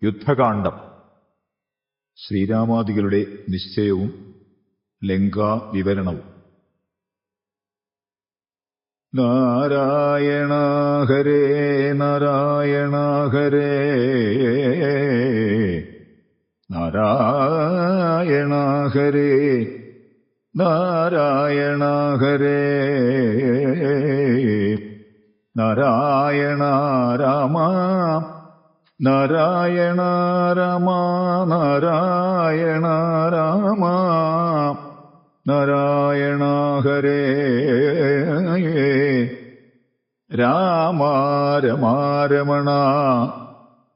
യുദ്ധകാന്ഡം. ശ്രീരാമാദികളുടെ നിശ്ചയവും ലങ്കാ വിവരണവും. നാരായണ ഹരേ നാരായണ ഹരേ നാരായണ ഹരേ നാരായണ ഹരേ നാരായണ രാമ നാരായണ രാമ നാരായണ രാമ നാരായണ ഹരേ രാമ രമാ രമണ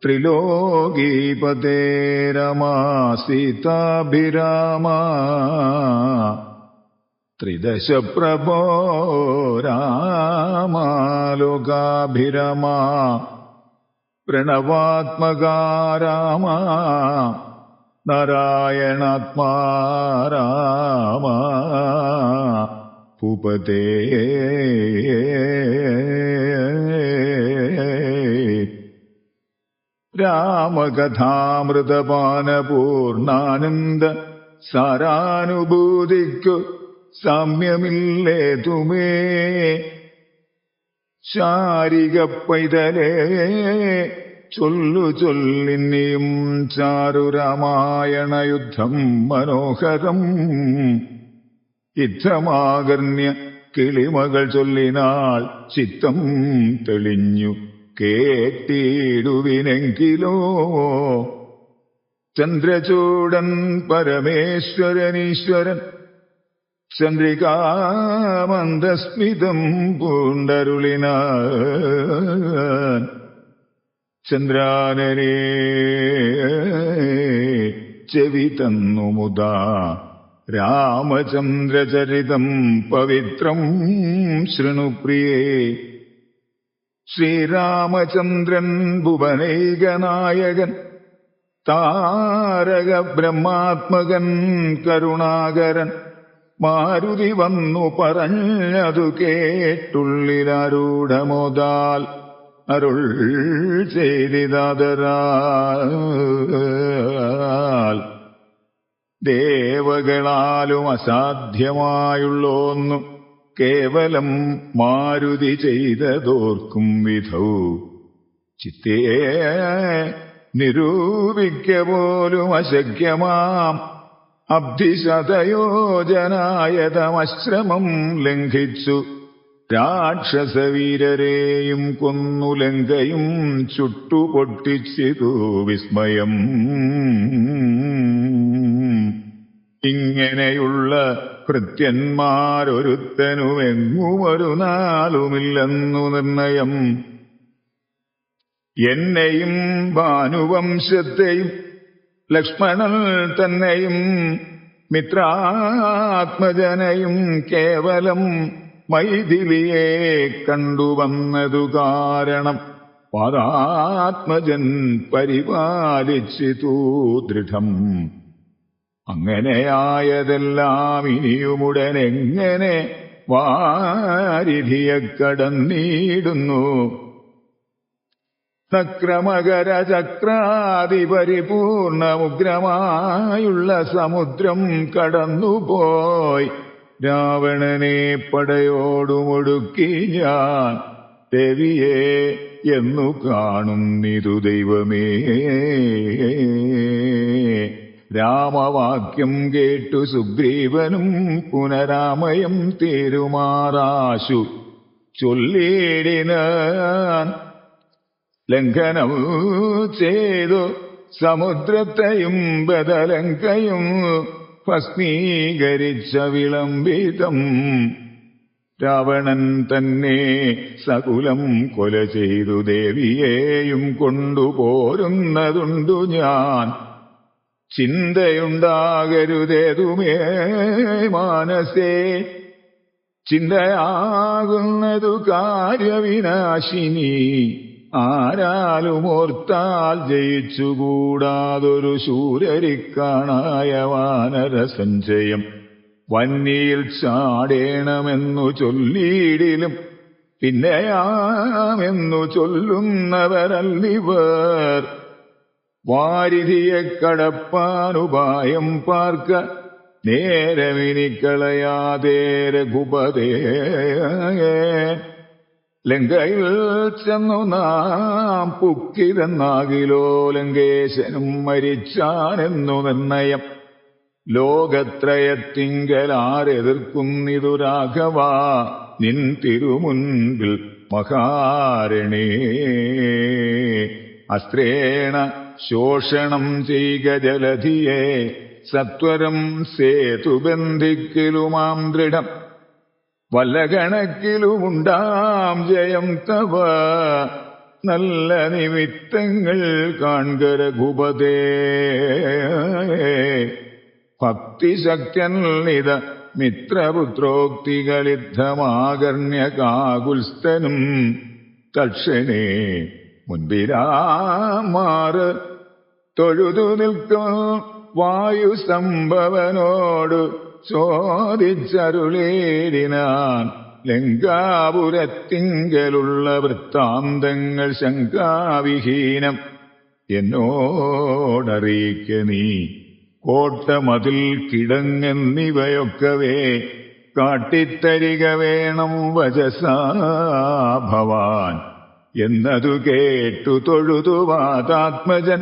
ത്രിലോകീപതേ രമ സീതാഭിരാമ ത്രിദശ പ്രഭോ രാമ ലോകാഭിരാമ പ്രണവാത്മകാ രാമ നാരായണാത്മാ രാമ ഭൂപതേ രാമകഥാമൃതപാനപൂർണാനന്ദ സാരാനുഭൂതിക്കു സാമ്യമില്ലേതുമേ ശാരിക പൈതലേ ചൊല്ലു ചൊല്ലിനിയും ചാരുരാമായണ യുദ്ധം മനോഹരം യുദ്ധമാകർണ്യ കിളിമകൾ ചൊല്ലിനാൾ ചിത്തം തെളിഞ്ഞു കേട്ടിടുവിനെങ്കിലോ ചന്ദ്രചൂടൻ പരമേശ്വരനീശ്വരൻ ചന്ദ്രികാമന്ദസ്മിതം പൂണ്ടരുളിനാൻ ചന്ദ്രാനനേ ചെവി തന്നു മുദാ രാമചന്ദ്രചരിതം പവിത്രം ശൃണുപ്രിയേ ശ്രീരാമചന്ദ്രൻ ഭുവനൈകനായകൻ താരക ബ്രഹ്മാത്മകൻ കരുണാകരൻ മാരുതി വന്നു പറഞ്ഞതു കേട്ടുള്ളിലാരൂഢമോദാൽ അരുൾ ചെയ്തിതാദരാൽ ദേവകളാലും അസാധ്യമായുള്ളോന്നു കേവലം മാരുതി ചെയ്തതോർക്കും വിധൗ ചിത്തേ നിരൂപിക്ക പോലും അശക്യമാം അബ്ധിശതയോജനായതമശ്രമം ലംഘിച്ചു രാക്ഷസവീരരെയും കൊന്നു ലങ്കയും ചുട്ടുപൊട്ടിച്ചിതു വിസ്മയം. ഇങ്ങനെയുള്ള കൃത്യന്മാരൊരുത്തനുമെങ്ങുമൊരു നാളുമില്ലെന്നു നിർണയം. എന്നെയും ഭാനുവംശത്തെയും ലക്ഷ്മണൻ തന്നെയും മിത്രാത്മജനെയും കേവലം മൈഥിലിയെ കണ്ടുവന്നതു കാരണം പാദാത്മജൻ പരിപാലിച്ചിതു ദൃഢം. അങ്ങനെയായതെല്ലാം ഇനിയുമുടനെങ്ങനെ വാരിധിയെ കടന്നിടുന്നു. നക്രമകര ചക്രാതിപരിപൂർണമുഗ്രമായുള്ള സമുദ്രം കടന്നുപോയി രാവണനെ പടയോടുമൊടുക്കി ഞാൻ ദേവിയെ എന്നു കാണുന്നിതു ദൈവമേ. രാമവാക്യം കേട്ടു സുഗ്രീവനും പുനരാമയം തീരുമാറാശു ചൊല്ലിടിനാൻ. ലംഘനം ചെയ്തു സമുദ്രത്തെയും ബദലങ്കയും ഭസ്മീകരിച്ച വിളംബിതം. രാവണൻ തന്നെ സകുലം കൊല ചെയ്തു ദേവിയെയും കൊണ്ടുപോരുന്നതുണ്ടു ഞാൻ. ചിന്തയുണ്ടാകരുതേതുമേ മാനസേ, ചിന്തയാകുന്നതു കാര്യവിനാശിനി. ആരാലും ഓർത്താൽ ജയിച്ചുകൂടാതൊരു ശൂരരിക്കാണായ വാനരസഞ്ചയം. വന്നിയിൽ ചാടേണമെന്നു ചൊല്ലിയിടിലും പിന്നെയാമെന്നു ചൊല്ലുന്നവരല്ലിവർ. വാരിധിയെ കടപ്പാനുപായം പാർക്ക നേരമിനിക്കളയാതെ രഘുപതേ. ലങ്കയിൽ ചെന്നു നാം പുക്കിതെന്നാകിലോ ലങ്കേശനും മരിച്ചാനെന്നു നിർണയം. ലോകത്രയത്തിങ്കലാരെതിർക്കുന്നിതു രാഘവ നിൻ തിരുമുൻപിൽ മഹാരണേ. അസ്ത്രേണ ശോഷണം ചെയ്ക ജലധിയെ സത്വരം സേതുബന്ധിക്കലുമാം ദൃഢം. വല്ല കണക്കിലുമുണ്ടാം ജയം തവ നല്ല നിമിത്തങ്ങൾ കാൺക രഘുപതേ. ഭക്തിശക്തനിത മിത്രപുത്രോക്തികളിദ്ധമാകർണ്യ കാകുൽസ്ഥനും തക്ഷണേ മുൻപിലാമാറ് തൊഴുതു നിൽക്കും വായുസംഭവനോടു ചോദിച്ചരുളേടിനാൻ. ലങ്കാപുരത്തിങ്കലുള്ള വൃത്താന്തങ്ങൾ ശങ്കാവിഹീനം എന്നോടറിയിക്ക നീ. കോട്ടമതിൽ കിടങ്ങെന്നിവയൊക്കവേ കാട്ടിത്തരിക വേണം വചസാ ഭവാൻ. എന്നതു കേട്ടു തൊഴുതു വാതാത്മജൻ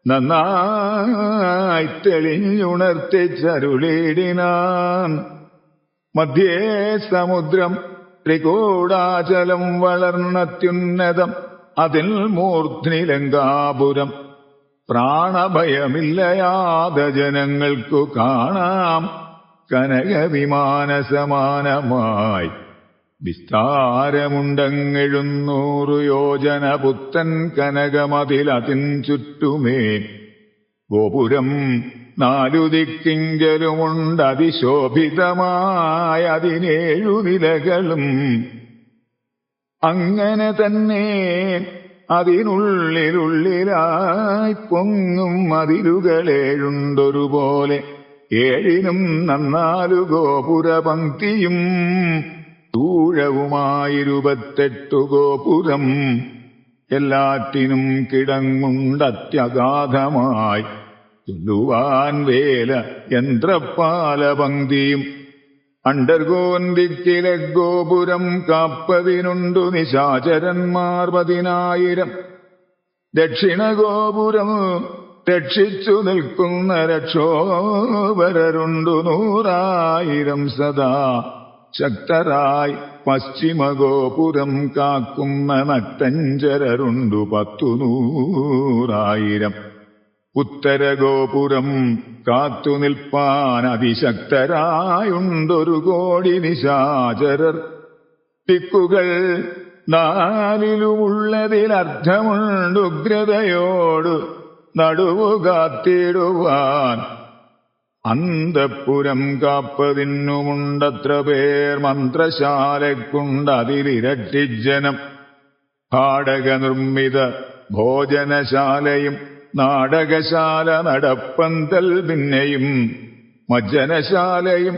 നന്നായി തെളിഞ്ഞുണർത്തിച്ചരുളിടിനാൻ. മധ്യേ സമുദ്രം ത്രികൂടാചലം വളർന്നത്യുന്നതം അതിൽ മൂർധ്നി ലങ്കാപുരം. പ്രാണഭയമില്ലയാത ജനങ്ങൾക്കു കാണാം കനകവിമാനസമാനമായി. വിസ്താരമുണ്ടങ്ങെഴുന്നൂറു യോജന പുത്തൻ കനകമതിലതിൻ ചുറ്റുമേ. ഗോപുരം നാലു ദിക്കിങ്കലുമുണ്ടതിശോഭിതമായ 17 നിലകളും. അങ്ങനെ തന്നെ അതിനുള്ളിലുള്ളിലായി പൊങ്ങും മതിലുകളേഴുണ്ടൊരുപോലെ. 7നും 14 ഗോപുരപംക്തിയും ദൂരവുമായി 28 ഗോപുരം. എല്ലാറ്റിനും കിടങ്ങുണ്ടത്യഗാധമായി ചൊല്ലുവാൻ വേല യന്ത്രപ്പാലപംക്തിയും. അണ്ടർകോന്തിക്കിലെ ഗോപുരം കാപ്പതിനുണ്ടു നിശാചരന്മാർ 10,000. ദക്ഷിണഗോപുരം രക്ഷിച്ചു നിൽക്കുന്ന രക്ഷോപരരുണ്ടു 100,000 സദാ ശക്തരായി. പശ്ചിമഗോപുരം കാക്കുന്ന നക്തഞ്ചരരുണ്ടു 10,100,000. ഉത്തരഗോപുരം കാത്തുനിൽപ്പാൻ അതിശക്തരായുണ്ടൊരു 1,000,000 നിശാചരർ. ദിക്കുകൾ 4-ലുമുള്ളതിലർത്ഥമുണ്ടുഗ്രതയോട് നടുവു കാത്തിടുവാൻ. അന്തഃപുരം കാപ്പതിന്നുമുണ്ടത്ര പേർ മന്ത്രശാലയ്ക്കുണ്ടതിലിരട്ടിജനം. ഭാടകനിർമ്മിത ഭോജനശാലയും നാടകശാല നടപ്പന്തൽ പിന്നെയും മജ്ജനശാലയും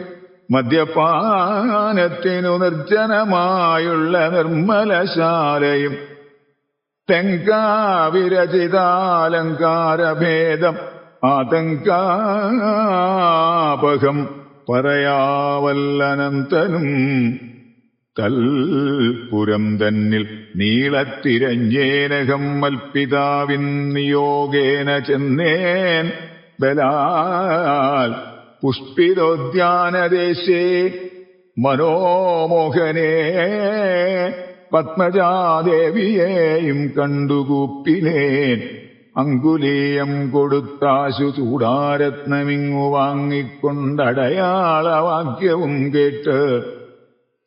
മദ്യപാനത്തിനു നിർജ്ജനമായുള്ള നിർമ്മലശാലയും. ലങ്കാവിരചിതാലങ്കാരഭേദം ആതങ്കാപകം പറയാവല്ലനന്തനും. തൽപുരം തന്നിൽ നീളത്തിരഞ്ഞേനകം മൽപിതാവിൻ നിയോഗേന ചെന്നേൻ ബലാൽ. പുഷ്പിതോദ്യാനദേശേ മനോമോഹനേ പത്മജാദേവിയെയും കണ്ടുകൂപ്പിലേൻ. അങ്കുലീയം കൊടുത്താശു ചൂടാരത്നമിങ്ങു വാങ്ങിക്കൊണ്ടടയാളവാക്യവും കേട്ട്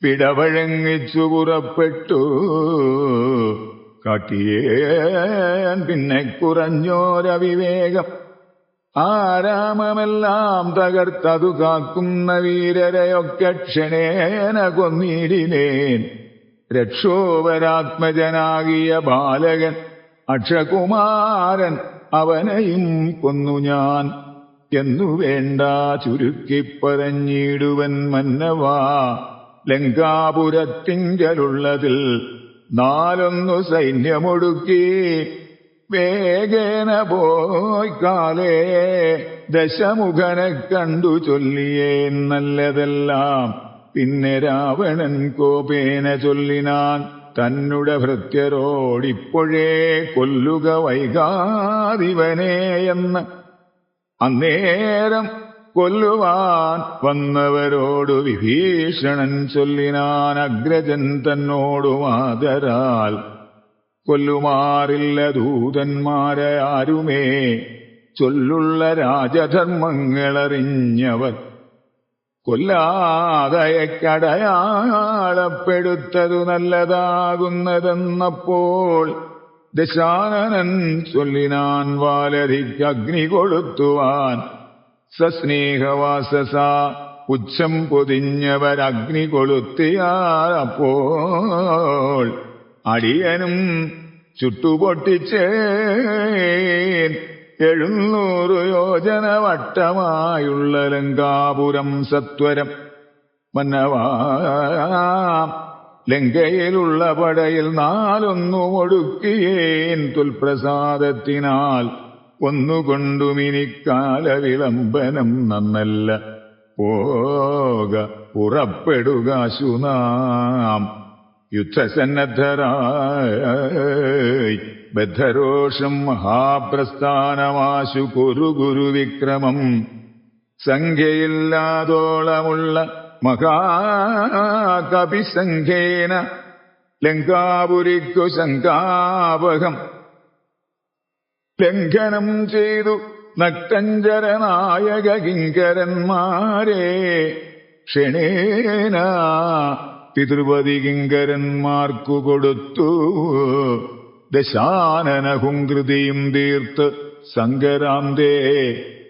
പിടവഴങ്ങിച്ചു പുറപ്പെട്ടു. കാട്ടിയേൻ പിന്നെ കുറഞ്ഞോരവിവേകം. ആരാമമെല്ലാം തകർത്തതു കാക്കുന്ന വീരരെയൊക്കെ ക്ഷണേന കൊന്നിടിനേൻ. രക്ഷോപരാത്മജനാകിയ ബാലകൻ അക്ഷകുമാരൻ അവനെയും കൊന്നു ഞാൻ എന്നു വേണ്ട ചുരുക്കിപ്പറഞ്ഞിടുവൻ മന്നവാ. ലങ്കാപുരത്തിങ്കലുള്ളതിൽ 4 സൈന്യമൊടുക്കി വേഗേന പോയി കാലേ ദശമുഖനെ കണ്ടു ചൊല്ലിയേൻ നല്ലതെല്ലാം. പിന്നെ രാവണൻ കോപേന ചൊല്ലിനാൻ തന്നുടെ ഭൃത്യരോടിപ്പോഴേ കൊല്ലുക വൈകാതിവനെ എന്ന്. അന്നേരം കൊല്ലുവാൻ വന്നവരോടു വിഭീഷണൻ ചൊല്ലിനാൻ അഗ്രജൻ തന്നോടു മാതരാൽ. കൊല്ലുമാറില്ല ദൂതന്മാരെ ആരുമേ, ചൊല്ലുള്ള രാജധർമ്മങ്ങളറിഞ്ഞവർ. കൊല്ലാതയക്കടയാളപ്പെടുത്തതു നല്ലതാകുന്നതെന്നപ്പോൾ ദശാനനൻ ചൊല്ലിനാൻ വാലരിക്കഗ്നി കൊളുത്തുവാൻ. സസ്നേഹവാസസ പുച്ഛം പൊതിഞ്ഞവരഗ്നി കൊളുത്തിയാൽ അപ്പോൾ അടിയനും ചുട്ടുപൊട്ടിച്ചേൻ 700 യോജന വട്ടമായുള്ള ലങ്കാപുരം സത്വരം. മന്നവാ, ലങ്കയിലുള്ള പടയിൽ 4 ഒടുക്കിയേൻ തുൽപ്രസാദത്തിനാൽ. ഒന്നുകൊണ്ടുമിനിക്കാല വിളംബനം നന്നല്ല. പോക പുറപ്പെടുക ശുനാം. യുദ്ധസന്നദ്ധരായി ബദ്ധരോഷം മഹാപ്രസ്ഥാനമാശു കുരുഗുരുവിക്രമം. സംഖ്യയില്ലാതോളമുള്ള മഹാകപിസംഖ്യേന ലങ്കാപുരിക്കു ശങ്കാപകം ലംഘനം ചെയ്തു നക്തഞ്ചരനായക കിങ്കരന്മാരെ. ക്ഷണേന പിതൃപതി കിങ്കരന്മാർക്കു കൊടുത്തു. ദശാനനഹുംകൃതിയും തീർത്ത് സങ്കരാന്തേ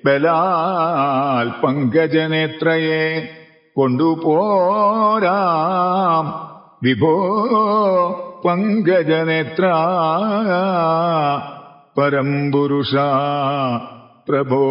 ബലാൽ പങ്കജനേത്രയെ കൊണ്ടുപോരാം. വിഭോ പങ്കജനേത്ര പരംപുരുഷ പ്രഭോ.